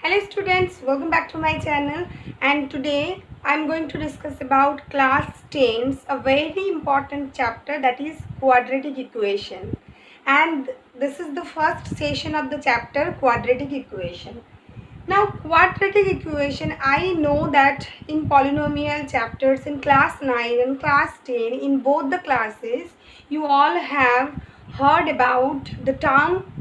Hello students, welcome back to my channel, and today I'm going to discuss about class 10's a very important chapter, that is quadratic equation. And this is the first session of the chapter quadratic equation. Now quadratic equation, I know that in polynomial chapters in class 9 and class 10, in both the classes, you all have heard about the term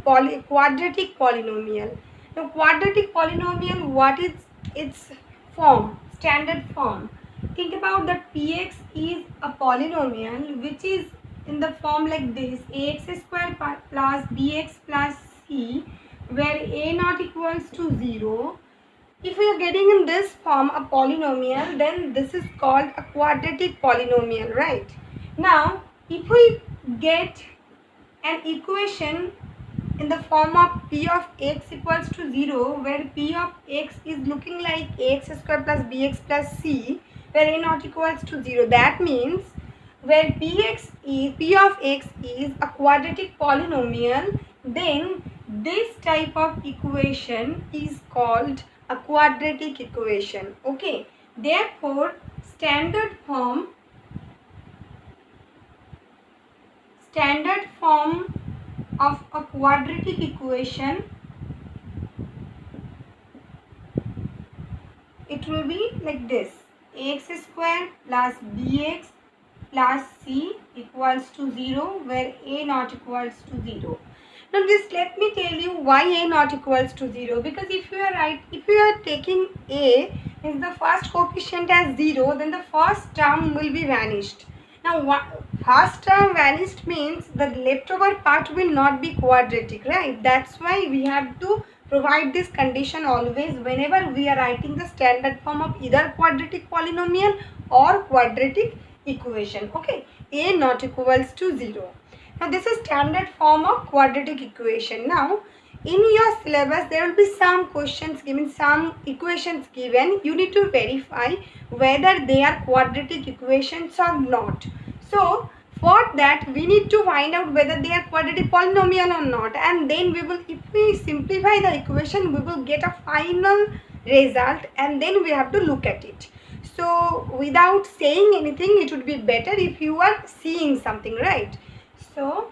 quadratic polynomial. Now quadratic polynomial, what is its form, standard form? Think about that px is a polynomial which is in the form like this: ax square plus bx plus c, where a not equals to 0. If we are getting in this form a polynomial, then this is called a quadratic polynomial, right? Now if we get an equation in the form of p of x equals to 0, where p of x is looking like ax square plus bx plus c, where a not equals to 0, that means where p of x is a quadratic polynomial, then this type of equation is called a quadratic equation. Okay, therefore standard form of a quadratic equation, it will be like this: ax square plus bx plus c equals to 0, where a not equals to 0. Now just let me tell you why a not equals to 0, because if you are taking a is the first coefficient as 0, then the first term will be vanished. Now first term vanished means the leftover part will not be quadratic, right? That's why we have to provide this condition always whenever we are writing the standard form of either quadratic polynomial or quadratic equation. Okay, a not equals to 0. Now this is standard form of quadratic equation. Now in your syllabus there will be some questions given, some equations given. You need to verify whether they are quadratic equations or not. So for that we need to find out whether they are quadratic polynomial or not, and then if we simplify the equation, we will get a final result, and then we have to look at it. So without saying anything, it would be better if you are seeing something, right? So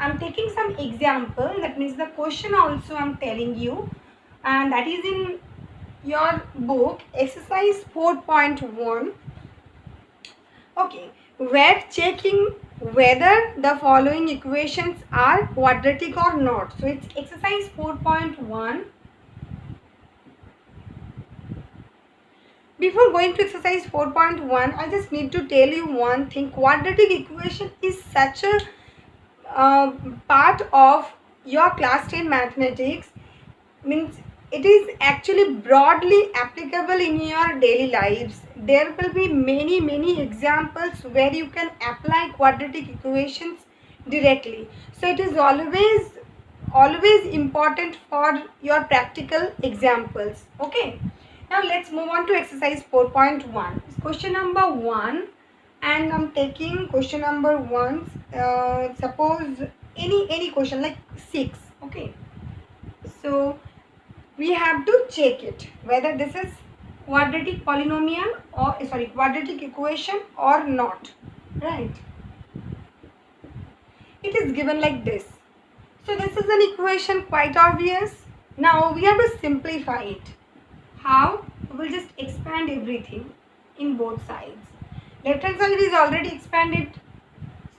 I'm taking some example, that means the question also I'm telling you, and that is in your book exercise 4.1. okay, we're checking whether the following equations are quadratic or not. So it's exercise 4.1. Before going to exercise 4.1, I just need to tell you one thing. Quadratic equation is such a part of your class 10 mathematics, means it is actually broadly applicable in your daily lives. There will be many examples where you can apply quadratic equations directly. So it is always important for your practical examples. Okay, now let's move on to exercise 4.1. Question number 1, and I'm taking question number 1. Suppose any question like 6. Okay, so we have to check it whether this is quadratic polynomial or quadratic equation or not, right? It is given like this. So this is an equation, quite obvious. Now we have to simplify it. How? We'll just expand everything in both sides. Left hand side is already expanded,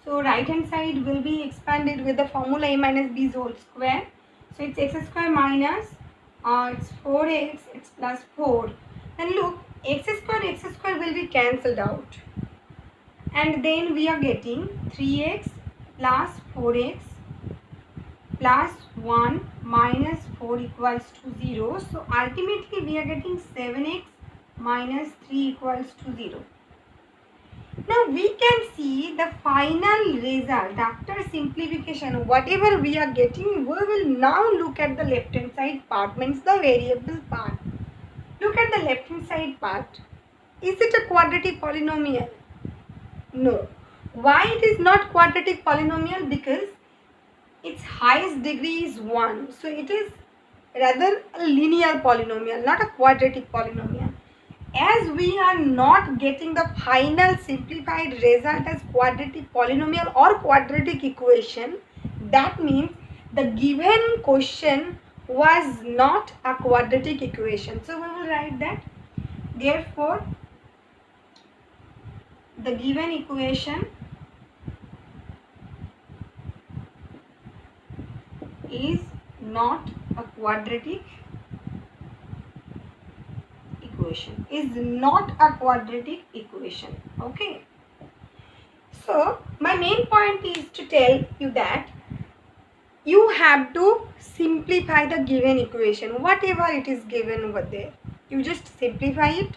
so right hand side will be expanded with the formula a minus b whole square. So it's x square minus it's 4x, it's plus 4. Then look, x square will be cancelled out, and then we are getting 3x plus 4x plus 1 minus 4 equals to 0. So ultimately we are getting 7x minus 3 equals to 0. Now we can see the final result after simplification. Whatever we are getting, we will now look at the left hand side part, means the variable part. Look at the left hand side part. Is it a quadratic polynomial? No. Why it is not quadratic polynomial? Because its highest degree is 1. So it is rather a linear polynomial, not a quadratic polynomial. As we are not getting the final simplified result as quadratic polynomial or quadratic equation, that means the given question was not a quadratic equation. So we will write that. Therefore, the given equation is not a quadratic equation. Is not a quadratic equation. Okay. So my main point is to tell you that you have to simplify the given equation, whatever it is given over there. You just simplify it,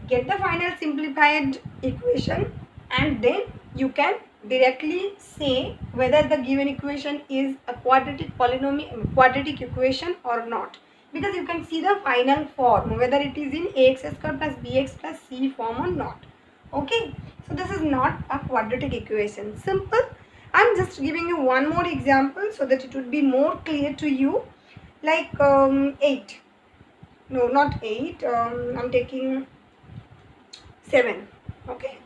get the final simplified equation, and then you can directly say whether the given equation is a quadratic polynomial, quadratic equation or not, because you can see the final form whether it is in ax square plus bx plus c form or not. Okay, so this is not a quadratic equation. Simple. I'm just giving you one more example so that it would be more clear to you. Like 8. No, not 8. I'm taking 7. Okay.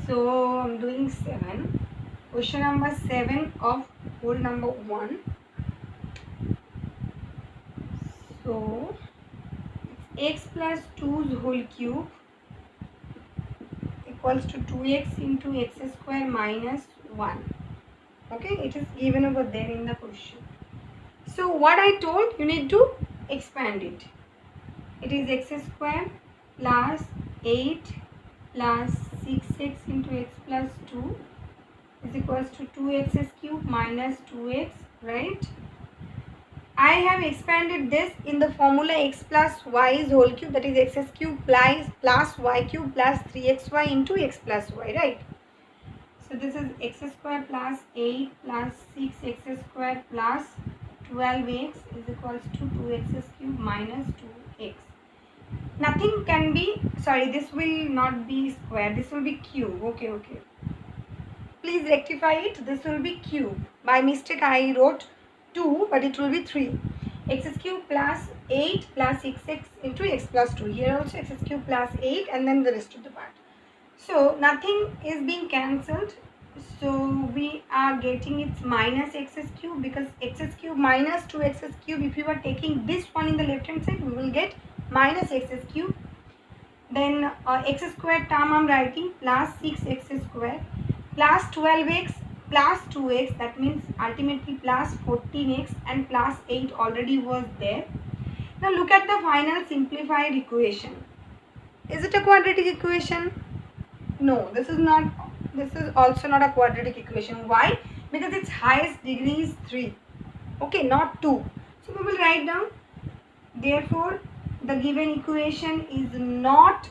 So I'm doing 7. Question number 7 of whole number 1. So it's x plus 2's whole cube equals to 2x into x square minus 1. Okay, it is given over there in the question. So what I told, you need to expand it. It is x square plus 8 plus 6x into x plus 2 is equals to 2x cube minus 2x, right? I have expanded this in the formula x plus y's whole cube, that is x cube plus y cube plus 3xy into x plus y, right? So this is x square plus 8 plus 6x square plus 12x is equals to 2x cube minus 2x. Nothing can be, sorry, this will not be square, this will be cube. Okay. Please rectify it, this will be cube. By mistake I wrote 2, but it will be 3. X cube plus 8 plus 6x into x plus 2. Here also x cube plus 8 and then the rest of the part. So nothing is being cancelled. So we are getting its minus x cube, because x cube minus 2x cube, if you are taking this one in the left hand side, we will get minus x cube. Then x square term I am writing plus 6x square plus 12x plus 2x, that means ultimately plus 14x, and plus 8 already was there. Now look at the final simplified equation. Is it a quadratic equation? No, this is not. This is also not a quadratic equation. Why? Because its highest degree is 3. Okay, not 2. So we will write down. Therefore, the given equation is not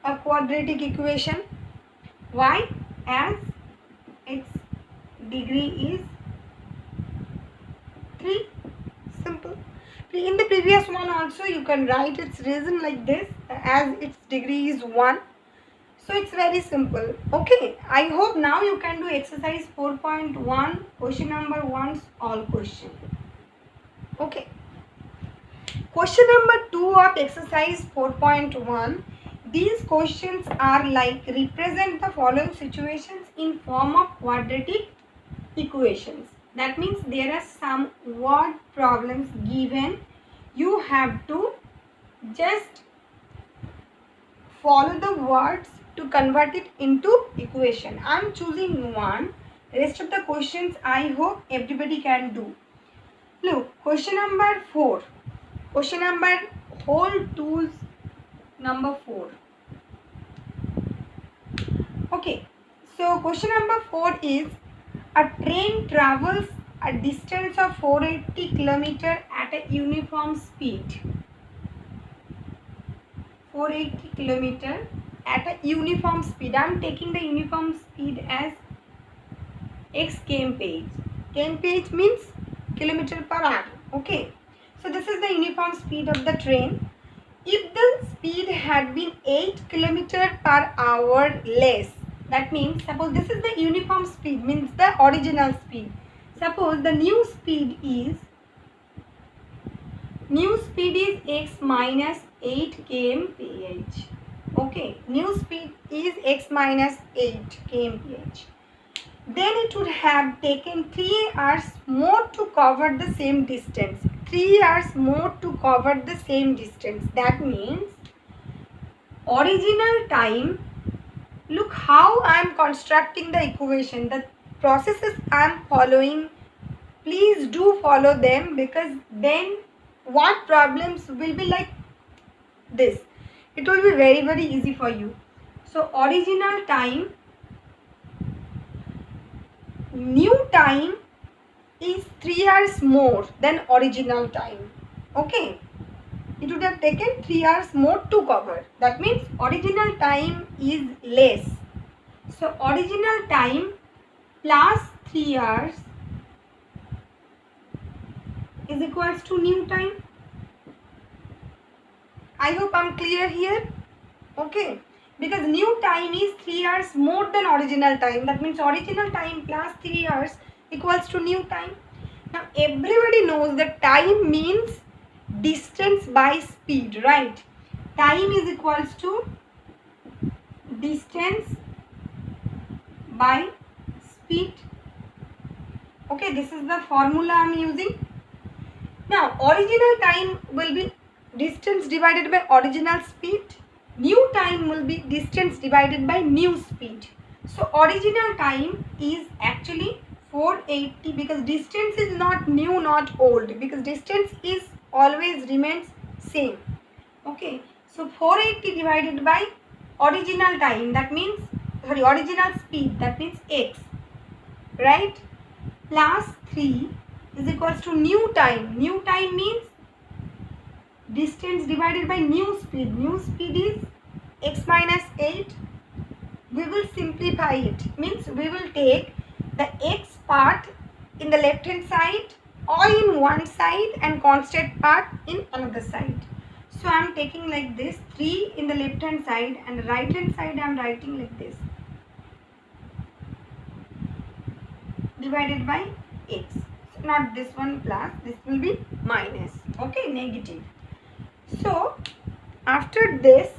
a quadratic equation. Why? As its degree is 3. Simple. In the previous one also you can write its reason like this, as its degree is 1. So it's very simple. Okay, I hope now you can do exercise 4.1, question number 1's all question. Okay. Question number 2 of exercise 4.1. These questions are like represent the following situations in form of quadratic equations. That means there are some word problems given. You have to just follow the words to convert it into equation. I am choosing one. Rest of the questions I hope everybody can do. Look, question number 4. Question number whole 2's number 4. Okay, so question number 4 is a train travels a distance of 480 km at a uniform speed. 480 km at a uniform speed. I am taking the uniform speed as x kmph. Kmph means kilometer per hour. Okay. So this is the uniform speed of the train. If the speed had been 8 km per hour less, that means suppose this is the uniform speed, means the original speed. Suppose the new speed is new speed is x minus 8 kmph. Okay, new speed is x minus 8 kmph. Then it would have taken 3 hours more to cover the same distance. 3 hours more to cover the same distance. That means original time, look how I am constructing the equation. The processes I am following, please do follow them, because then what problems will be like this. It will be very, very easy for you. So original time, new time is 3 hours more than original time. Okay, it would have taken 3 hours more to cover. That means original time is less. So original time plus 3 hours is equals to new time. I hope I'm clear here. Okay, because new time is 3 hours more than original time. That means original time plus 3 hours equals to new time. Now everybody knows that time means distance by speed, right? Time is equals to distance by speed. Okay, this is the formula I am using. Now original time will be distance divided by original speed. New time will be distance divided by new speed. So original time is actually 480, because distance is not new, not old, because distance is always remains same. Okay, so 480 divided by original time, that means original speed, that means x, right, plus 3 is equals to new time. New time means distance divided by new speed. New speed is x minus 8. We will simplify it, means we will take the x part in the left hand side or in one side and constant part in another side. So I am taking like this, 3 in the left hand side, and the right hand side I am writing like this, divided by x. So not this one plus, this will be minus. Okay, negative. So after this,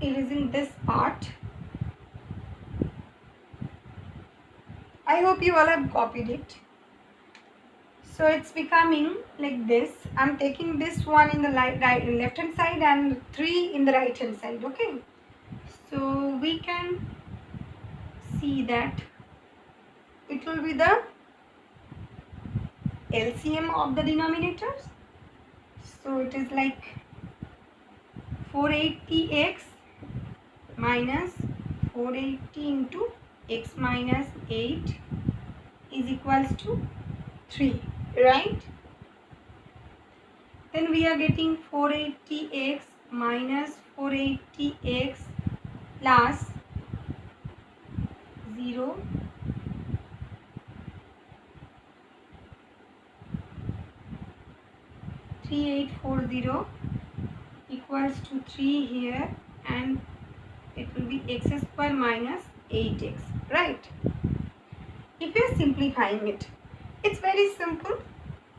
erasing this part, I hope you all have copied it. So it's becoming like this. I'm taking this one in the left hand side and 3 in the right hand side. Okay, so we can see that it will be the LCM of the denominators. So it is like 480x minus 480 into x minus 8 is equals to 3, right? Then we are getting 480x minus 480x plus 0 3840 equals to 3 here, and it will be x square minus 8x, right? If you are simplifying it, it's very simple.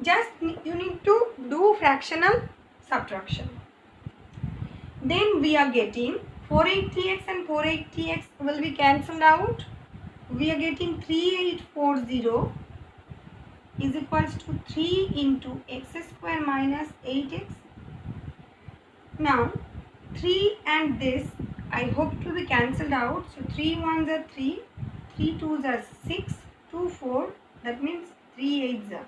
Just you need to do fractional subtraction. Then we are getting 480x and 480x will be cancelled out. We are getting 3840 is equals to 3 into x square minus 8x. Now 3 and this, I hope it will be cancelled out. So 3 ones are 3, 3 twos are 6, 2 4, that means 3 eights are.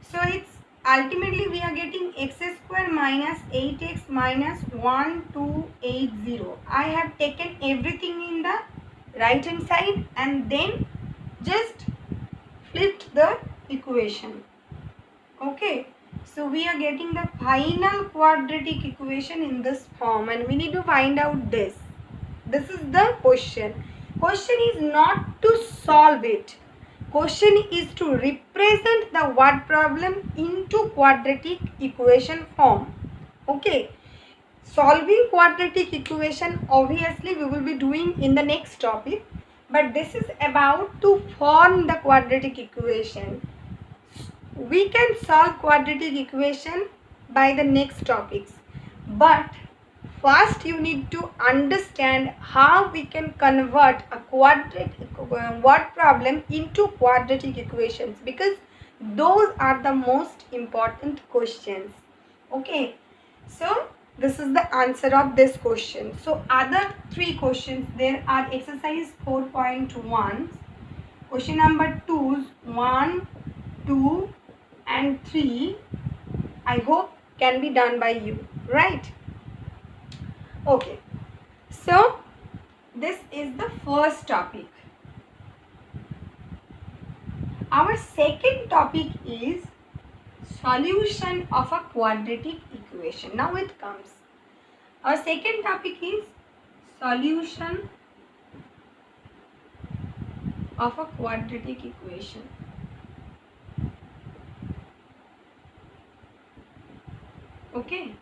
So it's ultimately we are getting x square minus 8x minus 1280. I have taken everything in the right hand side and then just flipped the equation. Okay, so we are getting the final quadratic equation in this form, and we need to find out this. This is the question. Question is not to solve it. Question is to represent the word problem into quadratic equation form. Okay, solving quadratic equation obviously we will be doing in the next topic, but this is about to form the quadratic equation. we can solve quadratic equation by the next topics, but first you need to understand how we can convert a quadratic word problem into quadratic equations, because those are the most important questions. Okay, so this is the answer of this question. So other three questions there are exercise 4.1, question number 2, 1, 2 and 3. I hope can be done by you, right? Okay, so this is the first topic. Our second topic is solution of a quadratic equation. Now it comes. Our second topic is solution of a quadratic equation. Okay.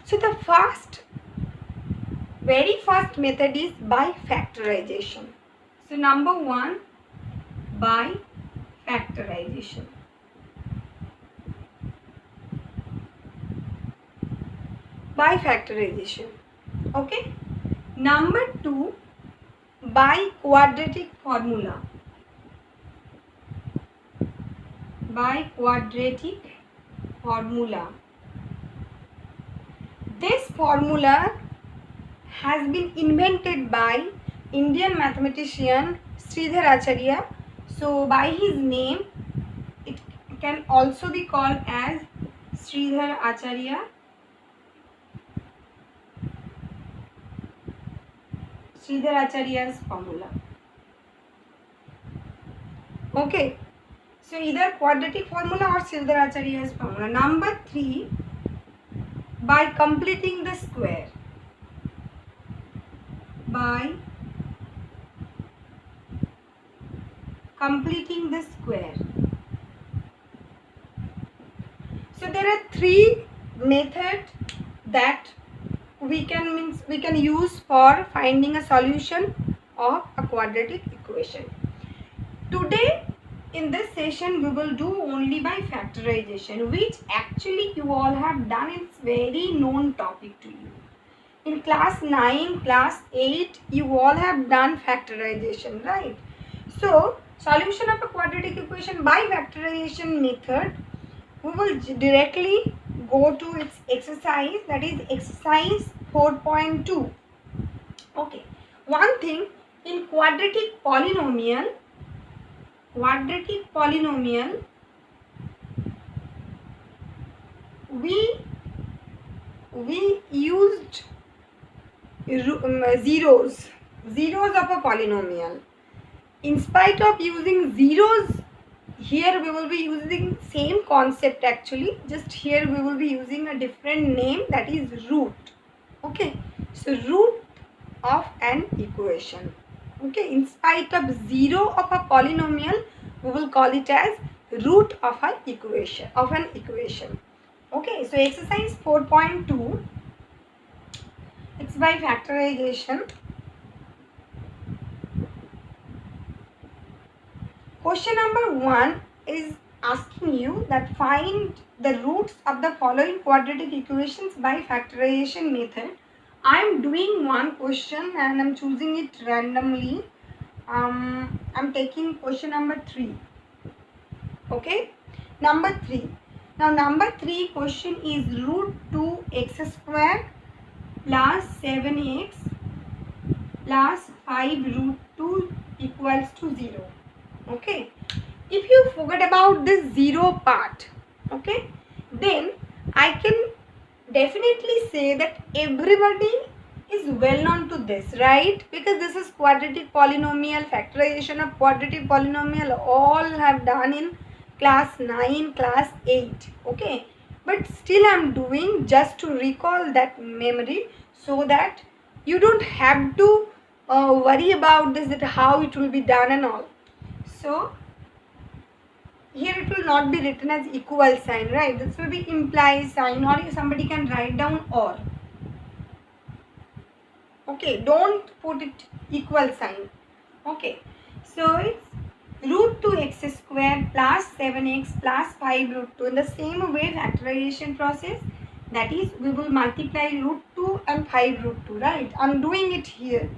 So the very first method is by factorization. So number 1, by factorization. By factorization. Okay. Number 2, by quadratic formula. By quadratic formula. This formula has been invented by Indian mathematician Sridhar Acharya. So by his name it can also be called as Sridhar Acharya. Sridhar Acharya's formula. Okay. So either quadratic formula or Sridhar Acharya's formula. Number 3, by completing the square. By completing the square. So there are 3 methods that we can use for finding a solution of a quadratic equation. Today in this session we will do only by factorization, which actually you all have done. It's very known topic to you. In class 9, class 8 you all have done factorization, right? So solution of a quadratic equation by factorization method, we will directly go to its exercise, that is exercise 4.2. Okay, one thing, in quadratic polynomial we used zeros of a polynomial. In spite of using zeros, here we will be using same concept actually, just here we will be using a different name, that is root. Okay, so root of an equation. Okay, in spite of zero of a polynomial, we will call it as root of an equation. Okay, so exercise 4.2, it's by factorization. Question number 1 is asking you that find the roots of the following quadratic equations by factorization method. I am doing one question and I am choosing it randomly. I am taking question number 3. Okay, number 3. Now number 3 question is root 2x square plus 7x plus 5 root 2 equals to 0. Okay, if you forget about this 0 part, okay, then I can definitely say that everybody is well known to this, right? Because this is quadratic polynomial, factorization of quadratic polynomial, all have done in class 9, class 8. Okay, but still I am doing just to recall that memory, so that you don't have to worry about this, that how it will be done and all. So here it will not be written as equal sign, right? This will be implies sign, or somebody can write down or. Okay, don't put it equal sign. Okay, so it's root 2x square plus 7x plus 5 root 2. In the same way factorization process, that is, we will multiply root 2 and 5 root 2, right? I am doing it here.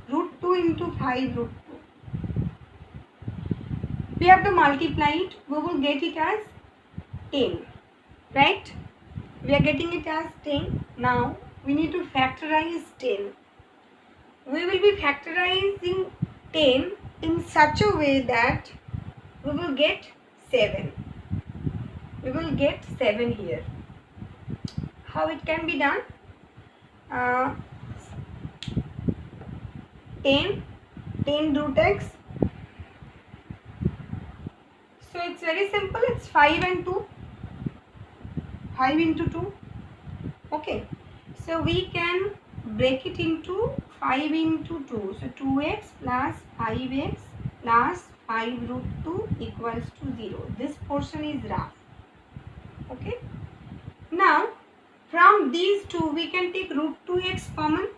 Root 2 into 5 root 2. We have to multiply it. We will get it as 10, right? We are getting it as 10. Now, we need to factorize 10. We will be factorizing 10 in such a way that we will get 7. We will get 7 here. How it can be done? 10 root x. So it's very simple. It's 5 and 2. 5 into 2. Okay. So we can break it into 5 into 2. So 2x plus 5x plus 5 root 2 equals to 0. This portion is rough. Okay. Now, from these two, we can take root 2x common.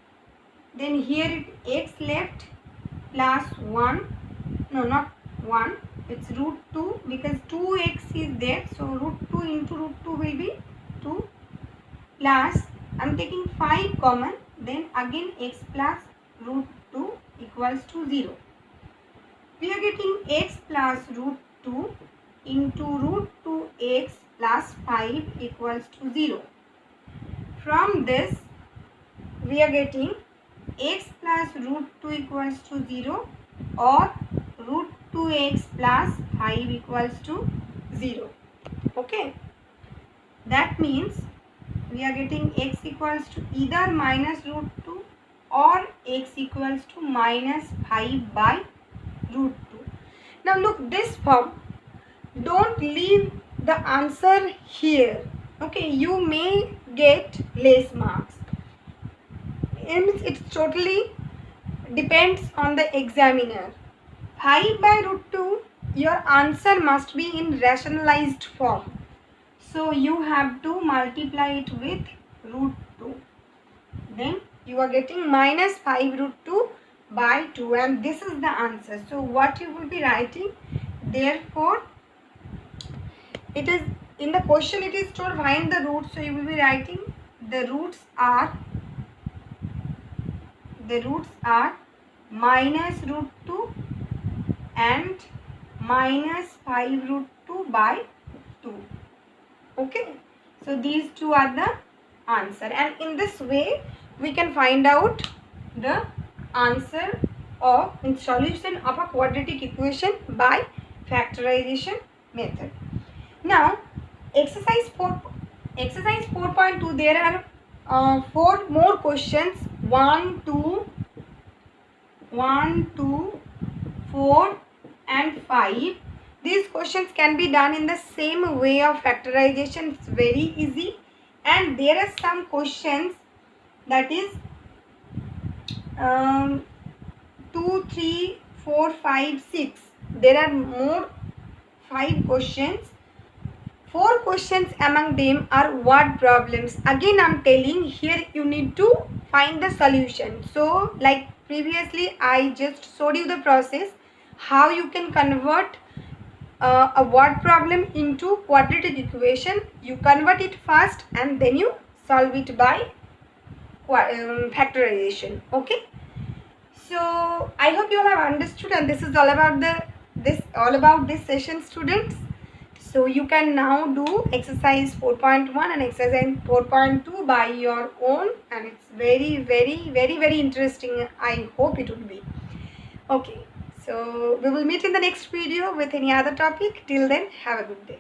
Then here it x left plus 1. No, not 1. It's root 2 because 2x is there. So, root 2 into root 2 will be 2 plus, I am taking 5 common. Then again x plus root 2 equals to 0. We are getting x plus root 2 into root 2x plus 5 equals to 0. From this, we are getting x plus root 2 equals to 0 or root 2x plus 5 equals to 0. Okay. That means we are getting x equals to either minus root 2 or x equals to minus 5 by root 2. Now look, this form, don't leave the answer here. Okay, you may get less marks. And it totally depends on the examiner. 5 by root 2, your answer must be in rationalized form. So you have to multiply it with root 2. Then you are getting minus 5 root 2 by 2, and this is the answer. So what you will be writing, therefore, it is in the question it is told find the roots. So you will be writing the roots are minus root 2 and minus 5 root 2 by 2. Okay, so these two are the answer, and in this way we can find out the answer of solution of a quadratic equation by factorization method. Now exercise 4.2, there are 4 more questions, 1, 2, 4 and 5. These questions can be done in the same way of factorization. It's very easy, and there are some questions that is 2, 3, 4, 5, 6. There are more 5 questions. 4 questions among them are word problems. Again, I am telling here you need to find the solution. So, like previously, I just showed you the process how you can convert a word problem into quadratic equation. You convert it first and then you solve it by factorization. Okay. So I hope you all have understood, and this is all about this session, students. So you can now do exercise 4.1 and exercise 4.2 by your own, and it's very interesting. I hope it will be. Okay. So we will meet in the next video with any other topic. Till then, have a good day.